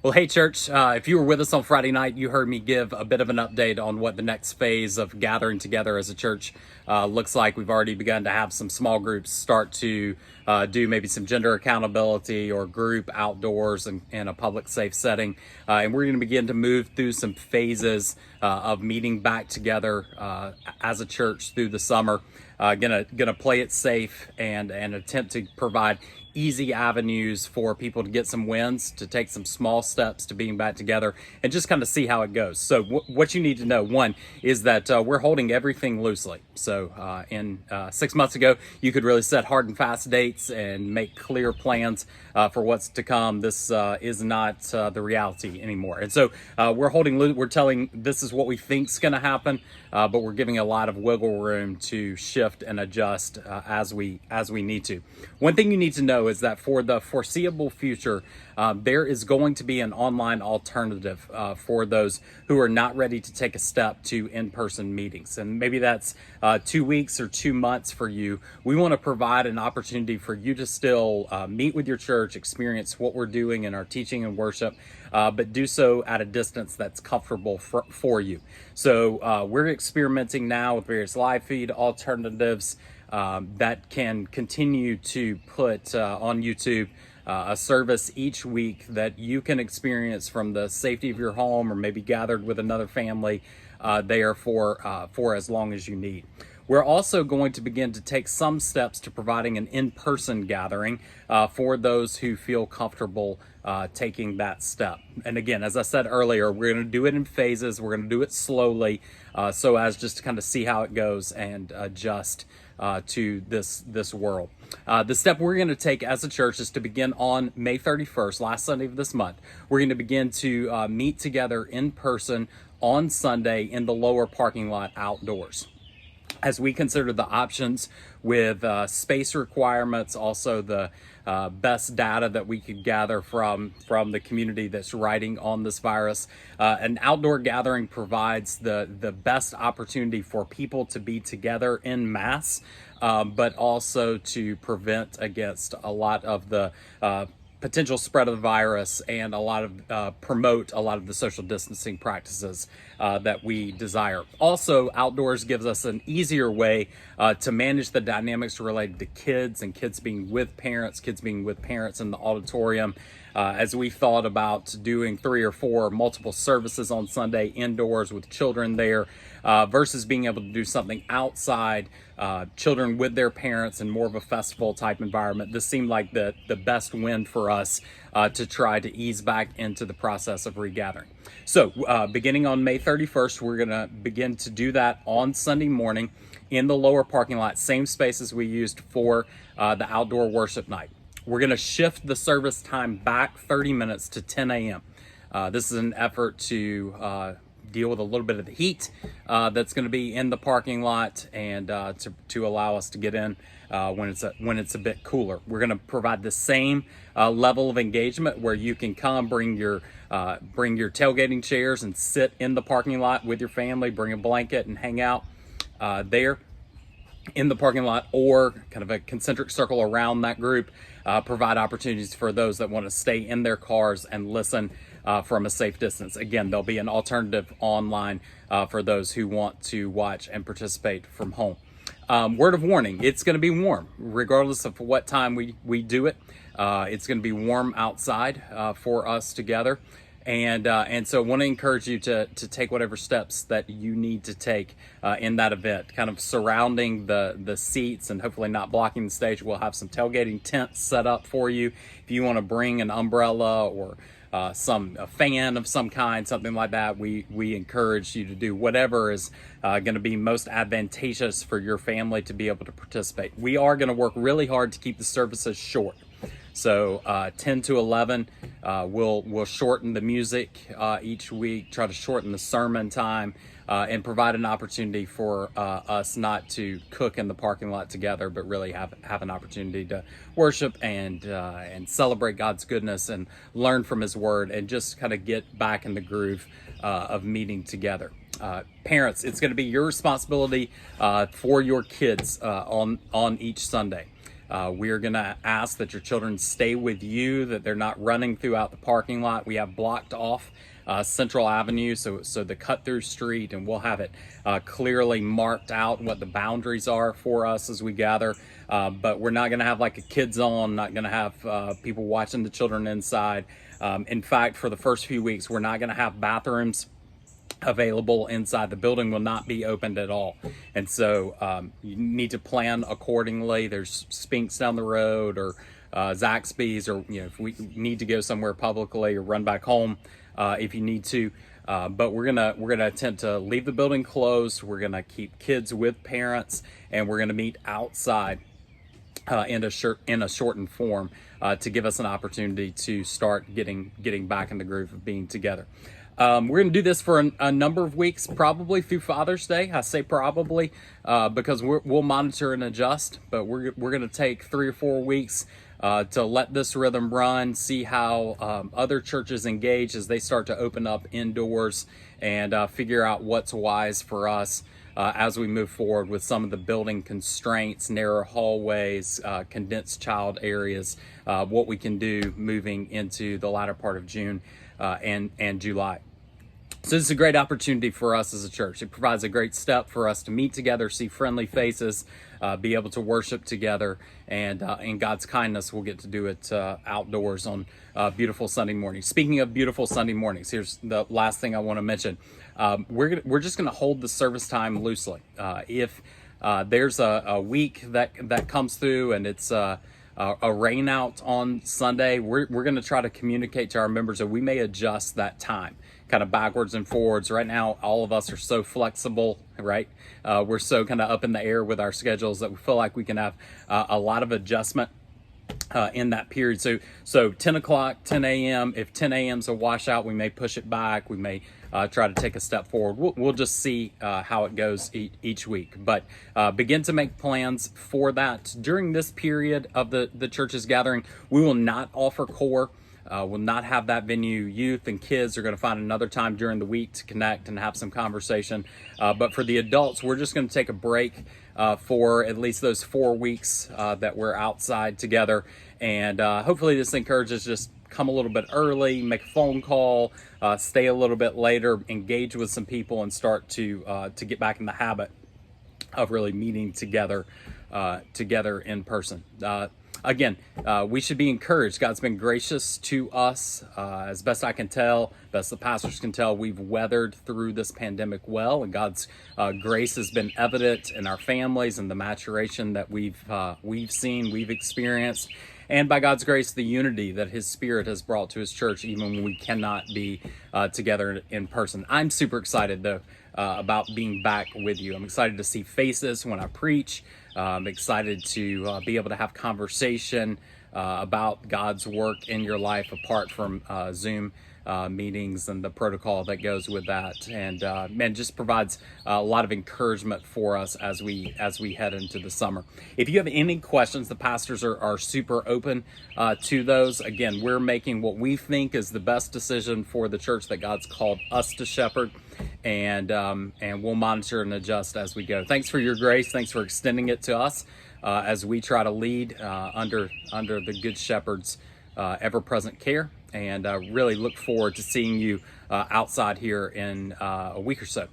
Well, hey, church, if you were with us on Friday night, you heard me give a bit of an update on what the next phase of gathering together as a church looks like. We've already begun to have some small groups start to do maybe some gender accountability or group outdoors in a public safe setting. And we're going to begin to move through some phases of meeting back together as a church through the summer. Gonna play it safe and attempt to provide easy avenues for people to get some wins, to take some small steps to being back together, and just kind of see how it goes. So what you need to know, one, is that we're holding everything loosely. So in 6 months ago, you could really set hard and fast dates and make clear plans for what's to come. This is not the reality anymore. And so we're telling this is what we think is going to happen, but we're giving a lot of wiggle room to shift and adjust as we need to. One thing you need to know is that for the foreseeable future, there is going to be an online alternative for those who are not ready to take a step to in-person meetings. And maybe that's 2 weeks or 2 months for you. We want to provide an opportunity for you to still meet with your church, experience what we're doing in our teaching and worship, but do so at a distance that's comfortable for you. So we're experimenting now with various live feed alternatives that can continue to put on YouTube a service each week that you can experience from the safety of your home, or maybe gathered with another family there for as long as you need. We're also going to begin to take some steps to providing an in-person gathering for those who feel comfortable taking that step. And again, as I said earlier, we're going to do it in phases. We're going to do it slowly so as just to kind of see how it goes and adjust to this world. The step we're going to take as a church is to begin on May 31st, last Sunday of this month. We're going to begin to meet together in person on Sunday in the lower parking lot outdoors. As we consider the options with space requirements, also the best data that we could gather from the community that's writing on this virus, an outdoor gathering provides the best opportunity for people to be together in mass, but also to prevent against a lot of the potential spread of the virus and a lot of promote a lot of the social distancing practices that we desire. Also, outdoors gives us an easier way to manage the dynamics related to kids and kids being with parents in the auditorium. As we thought about doing 3 or 4 multiple services on Sunday indoors with children there versus being able to do something outside, children with their parents in more of a festival type environment, this seemed like the best win for us to try to ease back into the process of regathering. So beginning on May 31st, we're going to begin to do that on Sunday morning in the lower parking lot, same space as we used for the outdoor worship night. We're going to shift the service time back 30 minutes to 10 a.m. This is an effort to deal with a little bit of the heat that's going to be in the parking lot, and to allow us to get in when it's a bit cooler. We're going to provide the same level of engagement where you can come, bring your tailgating chairs and sit in the parking lot with your family, bring a blanket and hang out there in the parking lot, or kind of a concentric circle around that group. Provide opportunities for those that want to stay in their cars and listen from a safe distance. Again, there'll be an alternative online for those who want to watch and participate from home. Word of warning, it's going to be warm regardless of what time we do it. It's going to be warm outside for us together. And so I want to encourage you to take whatever steps that you need to take in that event, kind of surrounding the seats and hopefully not blocking the stage. We'll have some tailgating tents set up for you. If you want to bring an umbrella or a fan of some kind, something like that, we encourage you to do whatever is going to be most advantageous for your family to be able to participate. We are going to work really hard to keep the services short. So 10 to 11, we'll shorten the music each week, try to shorten the sermon time, and provide an opportunity for us not to cook in the parking lot together, but really have an opportunity to worship and celebrate God's goodness and learn from His Word, and just kind of get back in the groove of meeting together. Parents, it's going to be your responsibility for your kids on each Sunday. We're going to ask that your children stay with you, that they're not running throughout the parking lot. We have blocked off Central Avenue, so the cut-through street, and we'll have it clearly marked out what the boundaries are for us as we gather. But we're not going to have like a kid zone, not going to have people watching the children inside. In fact, for the first few weeks, we're not going to have bathrooms available inside. The building will not be opened at all, and so you need to plan accordingly. There's Spinks down the road, or Zaxby's, or if we need to go somewhere publicly, or run back home if you need to. But we're gonna attempt to leave the building closed. We're gonna keep kids with parents, and we're gonna meet outside in a shortened form to give us an opportunity to start getting back in the groove of being together. We're going to do this for a number of weeks, probably through Father's Day. I say probably because we'll monitor and adjust, but we're going to take 3 or 4 weeks to let this rhythm run, see how other churches engage as they start to open up indoors, and figure out what's wise for us as we move forward with some of the building constraints, narrow hallways, condensed child areas, what we can do moving into the latter part of June and July. So this is a great opportunity for us as a church. It provides a great step for us to meet together, see friendly faces, be able to worship together, and in God's kindness, we'll get to do it outdoors on beautiful Sunday mornings. Speaking of beautiful Sunday mornings, here's the last thing I want to mention. We're just going to hold the service time loosely. If there's a week that comes through and it's a rain out on Sunday, we're going to try to communicate to our members that we may adjust that time kind of backwards and forwards. Right now, all of us are so flexible, right? We're so kind of up in the air with our schedules that we feel like we can have a lot of adjustment in that period. So 10 o'clock, 10 a.m. If 10 a.m. is a washout, we may push it back. We may try to take a step forward. We'll just see how it goes each week. But begin to make plans for that. During this period of the church's gathering, we will not offer core. We'll not have that venue. Youth and kids are going to find another time during the week to connect and have some conversation. But for the adults, we're just going to take a break for at least those 4 weeks that we're outside together. And hopefully this encourages just come a little bit early, make a phone call, stay a little bit later, engage with some people, and start to get back in the habit of really meeting together in person. Again, we should be encouraged. God's been gracious to us. As best I can tell, best the pastors can tell, we've weathered through this pandemic well, and God's grace has been evident in our families and the maturation that we've seen, we've experienced, and by God's grace, the unity that His Spirit has brought to His church, even when we cannot be together in person. I'm super excited, though, about being back with you. I'm excited to see faces when I preach. I'm excited to be able to have conversation about God's work in your life apart from Zoom meetings and the protocol that goes with that, and man, just provides a lot of encouragement for us as we head into the summer. If you have any questions, the pastors are super open to those. Again, we're making what we think is the best decision for the church that God's called us to shepherd, and we'll monitor and adjust as we go. Thanks for your grace. Thanks for extending it to us as we try to lead under the Good Shepherd's ever-present care, and really look forward to seeing you outside here in a week or so.